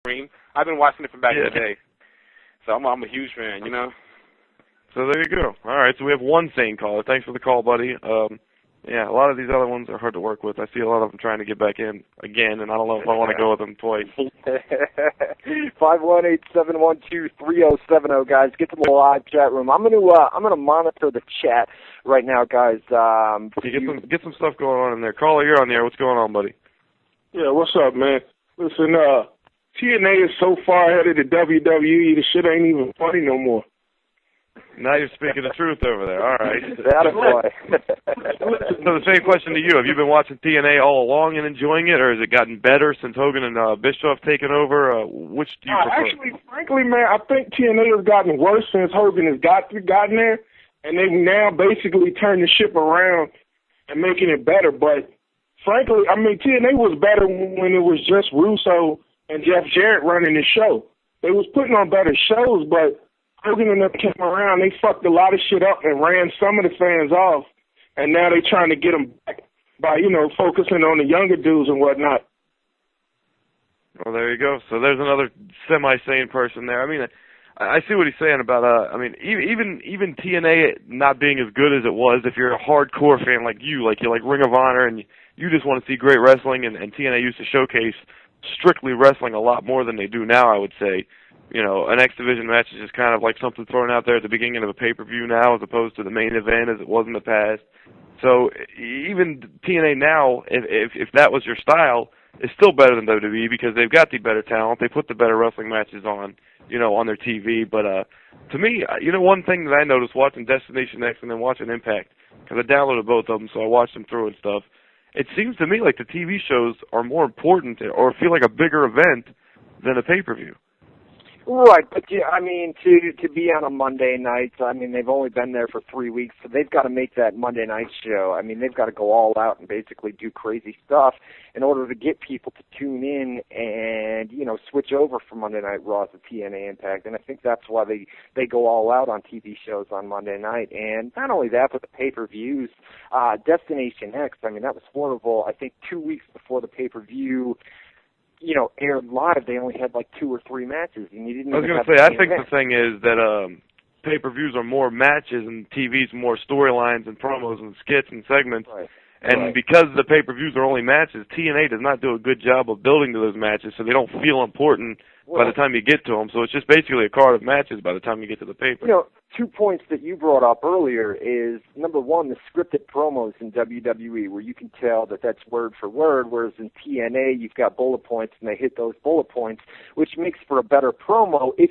screen. I've been watching it from back in the day. So I'm a huge fan, you know. So there you go. All right, so we have one sane caller. Thanks for the call, buddy. Yeah, a lot of these other ones are hard to work with. I see a lot of them trying to get back in again, and I don't know if I want to go with them twice. 518-712-3070, guys. Get to the live chat room. I'm gonna monitor the chat right now, guys. Get some stuff going on in there. Caller, you're on the air. What's going on, buddy? Yeah, what's up, man? Listen, TNA is so far ahead of the WWE, the shit ain't even funny no more. Now you're speaking the truth over there. All right. That boy. So the same question to you. Have you been watching TNA all along and enjoying it, or has it gotten better since Hogan and Bischoff taken over? Which do you prefer? Actually, frankly, man, I think TNA has gotten worse since Hogan has gotten there, and they've now basically turned the ship around and making it better. But frankly, I mean, TNA was better when it was just Russo and Jeff Jarrett running the show. They was putting on better shows, but Hogan and them came around, they fucked a lot of shit up and ran some of the fans off, and now they trying to get them back by, you know, focusing on the younger dudes and whatnot. Well, there you go. So there's another semi-sane person there. I mean, I see what he's saying about, I mean, even TNA not being as good as it was, if you're a hardcore fan like you like Ring of Honor and you just want to see great wrestling, and TNA used to showcase strictly wrestling a lot more than they do now, I would say. You know, an X Division match is just kind of like something thrown out there at the beginning of a pay-per-view now as opposed to the main event as it was in the past. So even TNA now, if that was your style, is still better than WWE because they've got the better talent. They put the better wrestling matches on, you know, on their TV. But to me, you know, one thing that I noticed watching Destination X and then watching Impact, because I downloaded both of them, so I watched them through and stuff, it seems to me like the TV shows are more important or feel like a bigger event than a pay-per-view. Right, but yeah, I mean, to be on a Monday night, I mean, they've only been there for 3 weeks, so they've got to make that Monday night show. I mean, they've got to go all out and basically do crazy stuff in order to get people to tune in and, you know, switch over from Monday Night Raw to TNA Impact. And I think that's why they go all out on TV shows on Monday night. And not only that, but the pay-per-views, Destination X, I mean, that was horrible. I think 2 weeks before the pay-per-view, you know, aired live, they only had like 2 or 3 matches. And you didn't I was going to say, I think the thing is that pay-per-views are more matches and TV's more storylines and promos and skits and segments. Right. And because the pay-per-views are only matches, TNA does not do a good job of building to those matches, so they don't feel important by the time you get to them. So it's just basically a card of matches by the time you get to the pay-per-view. You know, 2 points that you brought up earlier is, number one, the scripted promos in WWE, where you can tell that that's word for word, whereas in TNA you've got bullet points and they hit those bullet points, which makes for a better promo if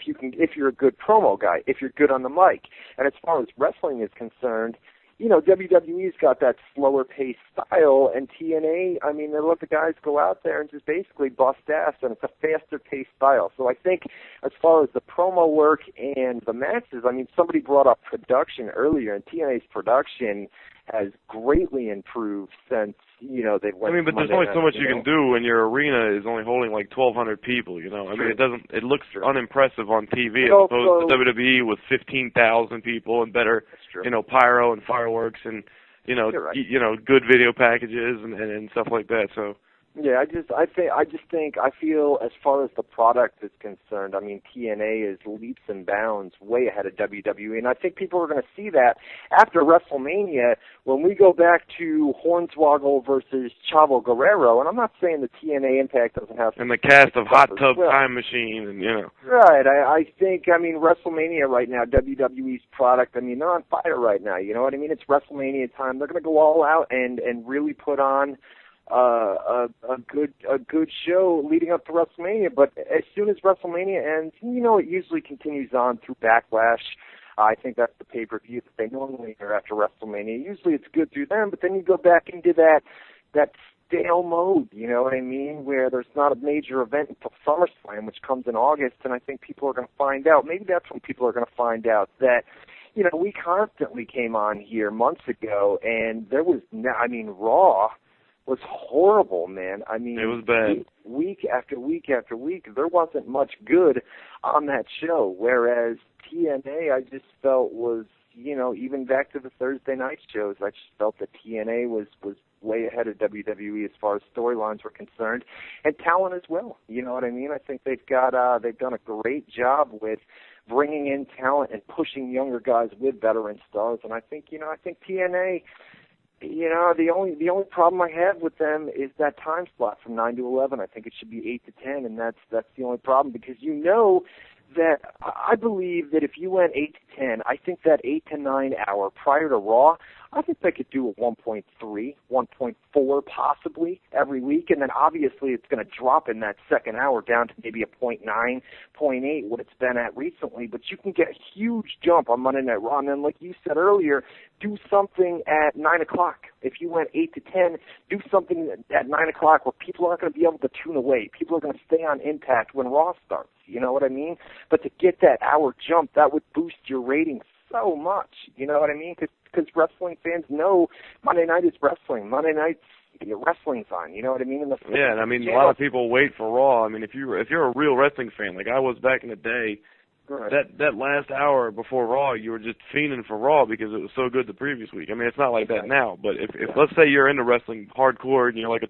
you're a good promo guy, if you're good on the mic. And as far as wrestling is concerned, you know, WWE's got that slower paced style, and TNA, I mean, they let the guys go out there and just basically bust ass, and it's a faster paced style. So I think as far as the promo work and the matches, I mean, somebody brought up production earlier, and TNA's production has greatly improved since, you know, they went. I mean, but there's only so much you can do when your arena is only holding like 1,200 people. You know, I mean, it looks unimpressive on TV as opposed to WWE with 15,000 people and better, you know, pyro and fireworks and you know, good video packages and stuff like that. So. Yeah, I feel as far as the product is concerned, I mean, TNA is leaps and bounds way ahead of WWE, and I think people are going to see that after WrestleMania when we go back to Hornswoggle versus Chavo Guerrero, and I'm not saying the TNA Impact doesn't have... And the cast of Hot Tub Time Machine, and, you know... Right, I think, I mean, WrestleMania right now, WWE's product, I mean, they're on fire right now, you know what I mean? It's WrestleMania time. They're going to go all out and really put on... a good show leading up to WrestleMania, but as soon as WrestleMania ends, you know, it usually continues on through Backlash. I think that's the pay-per-view that they normally air after WrestleMania. Usually it's good through them, but then you go back into that stale mode, you know what I mean, where there's not a major event until SummerSlam, which comes in August, and I think people are going to find out, maybe that's when people are going to find out that, you know, we constantly came on here months ago, and there was, I mean, Raw was horrible, man. I mean, it was bad. Week after week after week, there wasn't much good on that show, whereas TNA, I just felt was, you know, even back to the Thursday night shows, I just felt that TNA was way ahead of WWE as far as storylines were concerned, and talent as well. You know what I mean? I think they've done a great job with bringing in talent and pushing younger guys with veteran stars. And I think TNA. The only problem I have with them is that time slot from 9 to 11. I think it should be 8 to 10, and that's the only problem, because that I believe that if you went 8 to 10, I think that 8 to 9 hour prior to Raw, I think they could do a 1.3, 1.4 possibly every week, and then obviously it's going to drop in that second hour down to maybe a 0.9, 0.8, what it's been at recently, but you can get a huge jump on Monday Night Raw, and then like you said earlier, do something at 9 o'clock. If you went 8 to 10, do something at 9 o'clock where people aren't going to be able to tune away. People are going to stay on Impact when Raw starts. You know what I mean? But to get that hour jump, that would boost your ratings so much. You know what I mean? Because wrestling fans know Monday night is wrestling. Monday night's wrestling's on. You know what I mean? Yeah, and I mean, a lot of people wait for Raw. I mean, if you're a real wrestling fan, like I was back in the day, right, that last hour before Raw, you were just fiending for Raw because it was so good the previous week. I mean, it's not like that now, but if let's say you're into wrestling hardcore and you're like a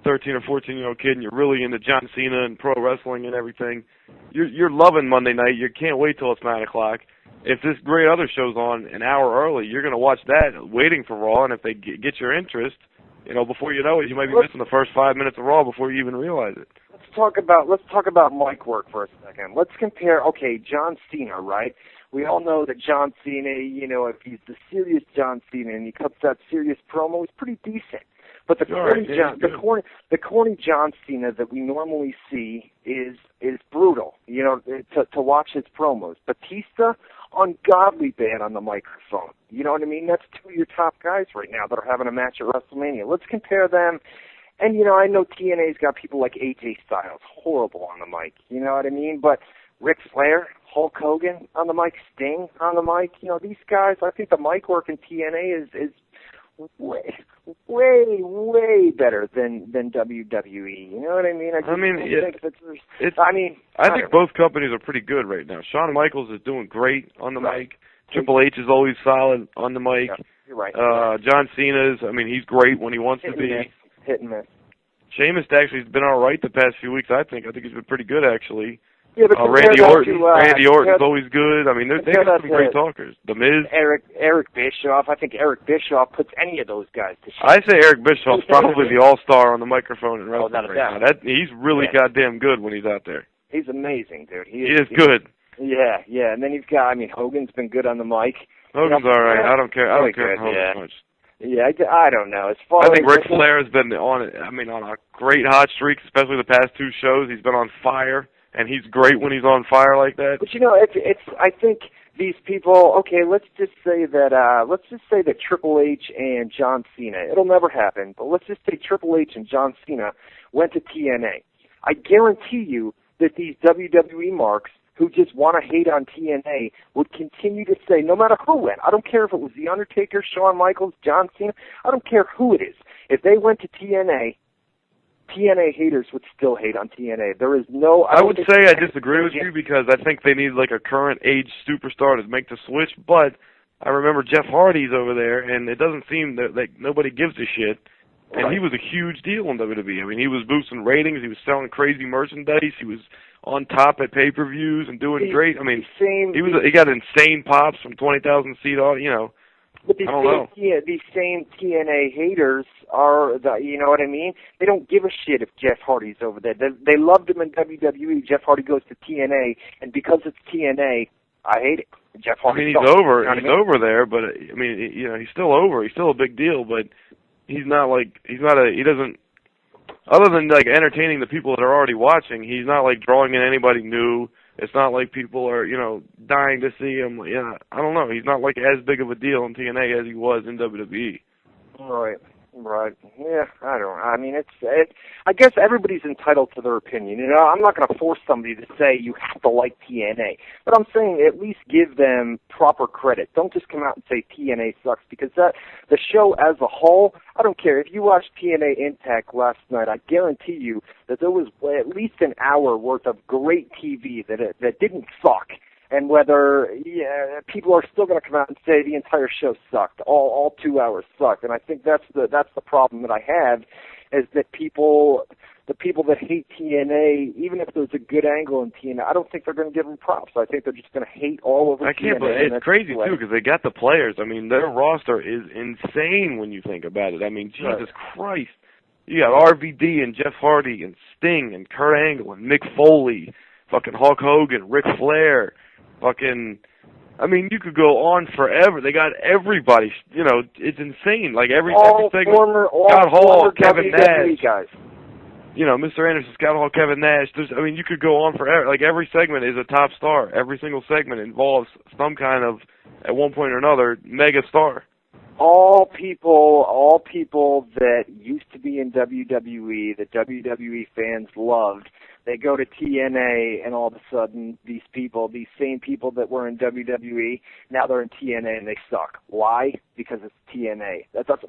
13 or 14-year-old kid and you're really into John Cena and pro wrestling and everything, you're loving Monday night. You can't wait till it's 9 o'clock. If this great other show's on an hour early, you're going to watch that waiting for Raw, and if they get your interest, before you know it, you might be missing the first 5 minutes of Raw before you even realize it. Let's talk about mic work for a second. Let's compare, John Cena, right? We all know that John Cena, if he's the serious John Cena and he cuts that serious promo, he's pretty decent. But the corny John Cena that we normally see is brutal, to watch his promos. Batista, ungodly bad on the microphone. You know what I mean? That's two of your top guys right now that are having a match at WrestleMania. Let's compare them. And, I know TNA's got people like AJ Styles, horrible on the mic. You know what I mean? But Ric Flair, Hulk Hogan on the mic, Sting on the mic, these guys, I think the mic work in TNA is way better than WWE. You know what I mean? I think both companies are pretty good right now. Shawn Michaels is doing great on the mic. Triple H is always solid on the mic. Yeah, you're right. John Cena's, he's great when he wants to be. Hit and miss. Sheamus actually has been all right the past few weeks, I think. I think he's been pretty good, actually. Yeah, but Randy Orton's always good. They've got some great talkers. The Miz. Eric Bischoff. I think Eric Bischoff puts any of those guys to shame. I say Eric Bischoff's probably the all-star on the microphone in wrestling right now. He's really goddamn good when he's out there. He's amazing, dude. He is good. Yeah. And then you've got, Hogan's been good on the mic. Hogan's all right. I don't care for Hogan much. Yeah, I don't know. I think Ric Flair has been on a great hot streak, especially the past two shows. He's been on fire. And he's great when he's on fire like that. But it's. I think these people. Okay, let's just say that Triple H and John Cena. It'll never happen. But let's just say Triple H and John Cena went to TNA. I guarantee you that these WWE marks who just want to hate on TNA would continue to say, no matter who went. I don't care if it was The Undertaker, Shawn Michaels, John Cena. I don't care who it is. If they went to TNA haters would still hate on TNA. There is no... I would say I disagree with you because I think they need like a current age superstar to make the switch, but I remember Jeff Hardy's over there, and it doesn't seem that nobody gives a shit, and he was a huge deal in WWE. He was boosting ratings, he was selling crazy merchandise, he was on top at pay-per-views and doing great. He got insane pops from 20,000 seat audience, But these same TNA haters are, you know what I mean? They don't give a shit if Jeff Hardy's over there. They loved him in WWE. Jeff Hardy goes to TNA, and because it's TNA, I hate it. Jeff Hardy. He's over. He's over there, but he's still over. He's still a big deal, but he doesn't. Other than entertaining the people that are already watching, he's not drawing in anybody new. It's not like people are, dying to see him. Yeah, I don't know. He's not as big of a deal in TNA as he was in WWE. Right. Yeah, I guess everybody's entitled to their opinion. I'm not going to force somebody to say you have to like TNA, but I'm saying at least give them proper credit. Don't just come out and say TNA sucks, because the show as a whole, I don't care. If you watched TNA Impact last night, I guarantee you that there was at least an hour worth of great TV that didn't suck. and whether people are still going to come out and say the entire show sucked, all 2 hours sucked. And I think that's the problem that I have, is that the people that hate TNA, even if there's a good angle in TNA, I don't think they're going to give them props. I think they're just going to hate all over TNA. I can't believe it's crazy, too, because they got the players. I mean, their roster is insane when you think about it. I mean, Jesus Christ. You got RVD and Jeff Hardy and Sting and Kurt Angle and Mick Foley, fucking Hulk Hogan, Ric Flair, fucking... I mean, you could go on forever. They got everybody. You know, it's insane. Like, every segment. Scott Hall, Kevin Nash. Guys. You know, Mr. Anderson, Scott Hall, Kevin Nash. I mean, you could go on forever. Like, every segment is a top star. Every single segment involves some kind of, at one point or another, mega star. All people that used to be in WWE, that WWE fans loved, they go to TNA, and all of a sudden, these same people that were in WWE, now they're in TNA and they suck. Why? Because it's TNA. That doesn't